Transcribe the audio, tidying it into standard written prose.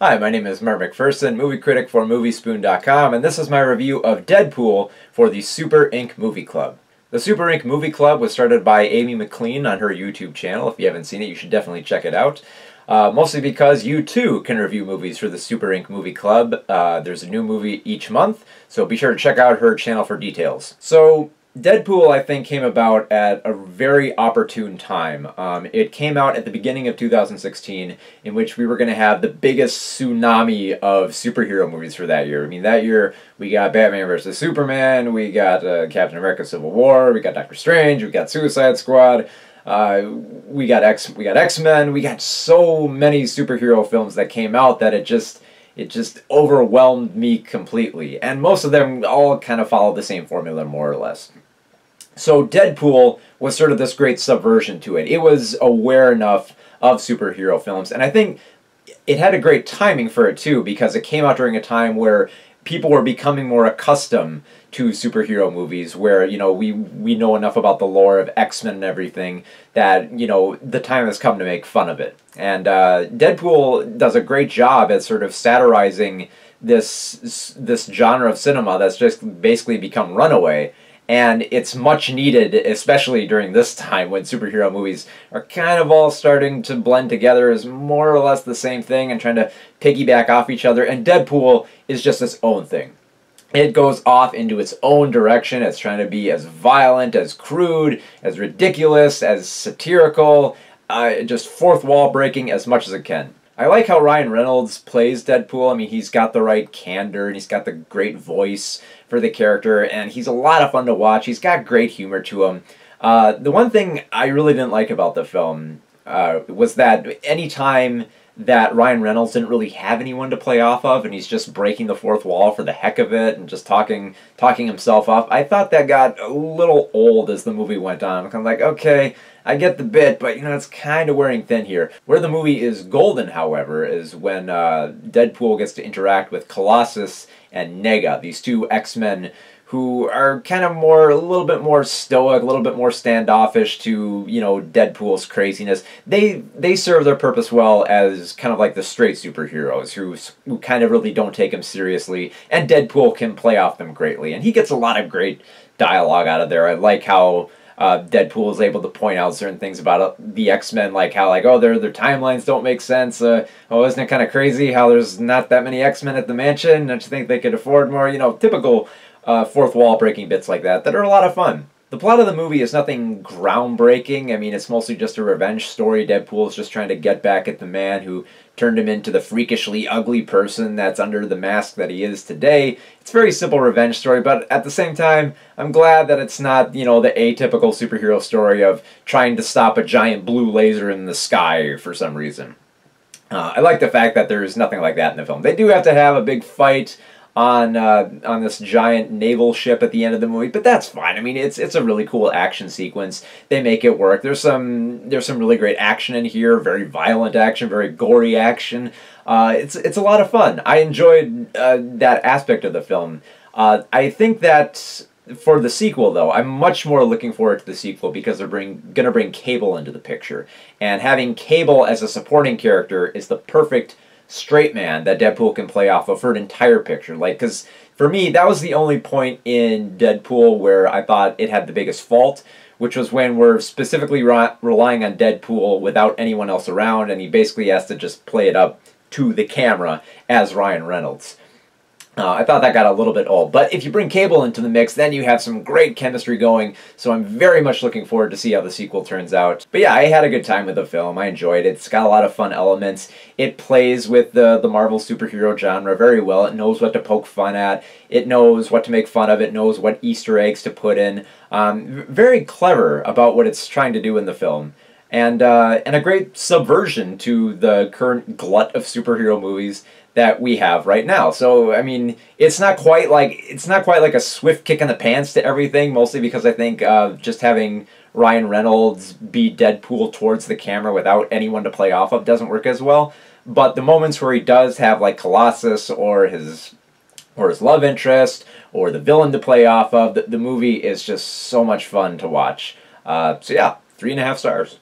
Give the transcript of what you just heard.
Hi, my name is Mark McPherson, movie critic for Moviespoon.com, and this is my review of Deadpool for the Super Inc. Movie Club. The Super Inc. Movie Club was started by Amy McLean on her YouTube channel. If you haven't seen it, you should definitely check it out. Mostly because you too can review movies for the Super Inc. Movie Club. There's a new movie each month, so be sure to check out her channel for details. So, Deadpool, I think, came about at a very opportune time. It came out at the beginning of 2016, in which we were going to have the biggest tsunami of superhero movies for that year. I mean, that year we got Batman vs. Superman, we got Captain America: Civil War, we got Doctor Strange, we got Suicide Squad, we got X-Men. We got so many superhero films that came out that it just overwhelmed me completely. And most of them all kind of followed the same formula, more or less. So Deadpool was sort of this great subversion to it. It was aware enough of superhero films, and I think it had a great timing for it too, because it came out during a time where people were becoming more accustomed to superhero movies, where, you know, we know enough about the lore of X-Men and everything that, you know, the time has come to make fun of it. And Deadpool does a great job at sort of satirizing this genre of cinema that's just basically become runaway. And it's much needed, especially during this time when superhero movies are kind of all starting to blend together as more or less the same thing and trying to piggyback off each other. And Deadpool is just its own thing. It goes off into its own direction. It's trying to be as violent, as crude, as ridiculous, as satirical, just fourth wall breaking as much as it can. I like how Ryan Reynolds plays Deadpool. I mean, he's got the right candor, and he's got the great voice for the character, and he's a lot of fun to watch. He's got great humor to him. The one thing I really didn't like about the film was that anytime that Ryan Reynolds didn't really have anyone to play off of, and he's just breaking the fourth wall for the heck of it, and just talking himself up, I thought that got a little old as the movie went on. I'm kind of like, okay, I get the bit, but, you know, it's kind of wearing thin here. Where the movie is golden, however, is when Deadpool gets to interact with Colossus and Nega, these two X-Men who are kind of a little bit more stoic, a little bit more standoffish to, you know, Deadpool's craziness. They serve their purpose well as kind of like the straight superheroes who kind of really don't take him seriously, and Deadpool can play off them greatly. And he gets a lot of great dialogue out of there. I like how Deadpool is able to point out certain things about the X-Men, like how, like, oh, their timelines don't make sense. Oh, isn't it kind of crazy how there's not that many X-Men at the mansion? Don't you think they could afford more? You know, typical fourth wall breaking bits like that are a lot of fun. The plot of the movie is nothing groundbreaking. I mean, it's mostly just a revenge story. Deadpool is just trying to get back at the man who turned him into the freakishly ugly person that's under the mask that he is today. It's a very simple revenge story, but at the same time, I'm glad that it's not, you know, the atypical superhero story of trying to stop a giant blue laser in the sky for some reason. I like the fact that there's nothing like that in the film. They do have to have a big fight on this giant naval ship at the end of the movie, but that's fine. I mean, it's a really cool action sequence. They make it work. There's some really great action in here, very violent action, very gory action. It's a lot of fun. I enjoyed that aspect of the film. I think that for the sequel, though, I'm much more looking forward to the sequel because they're gonna bring Cable into the picture, and having Cable as a supporting character is the perfect straight man that Deadpool can play off of for an entire picture. Like, because for me, that was the only point in Deadpool where I thought it had the biggest fault, which was when we're specifically relying on Deadpool without anyone else around, and he basically has to just play it up to the camera as Ryan Reynolds. I thought that got a little bit old, but if you bring Cable into the mix, then you have some great chemistry going, so I'm very much looking forward to see how the sequel turns out. But yeah, I had a good time with the film. I enjoyed it. It's got a lot of fun elements. It plays with the Marvel superhero genre very well. It knows what to poke fun at. It knows what to make fun of. It knows what Easter eggs to put in. Very clever about what it's trying to do in the film. And a great subversion to the current glut of superhero movies that we have right now. So, I mean, it's not quite like a swift kick in the pants to everything, mostly because I think just having Ryan Reynolds be Deadpool towards the camera without anyone to play off of doesn't work as well. But the moments where he does have, like, Colossus or his love interest or the villain to play off of, the movie is just so much fun to watch. So yeah, 3.5 stars.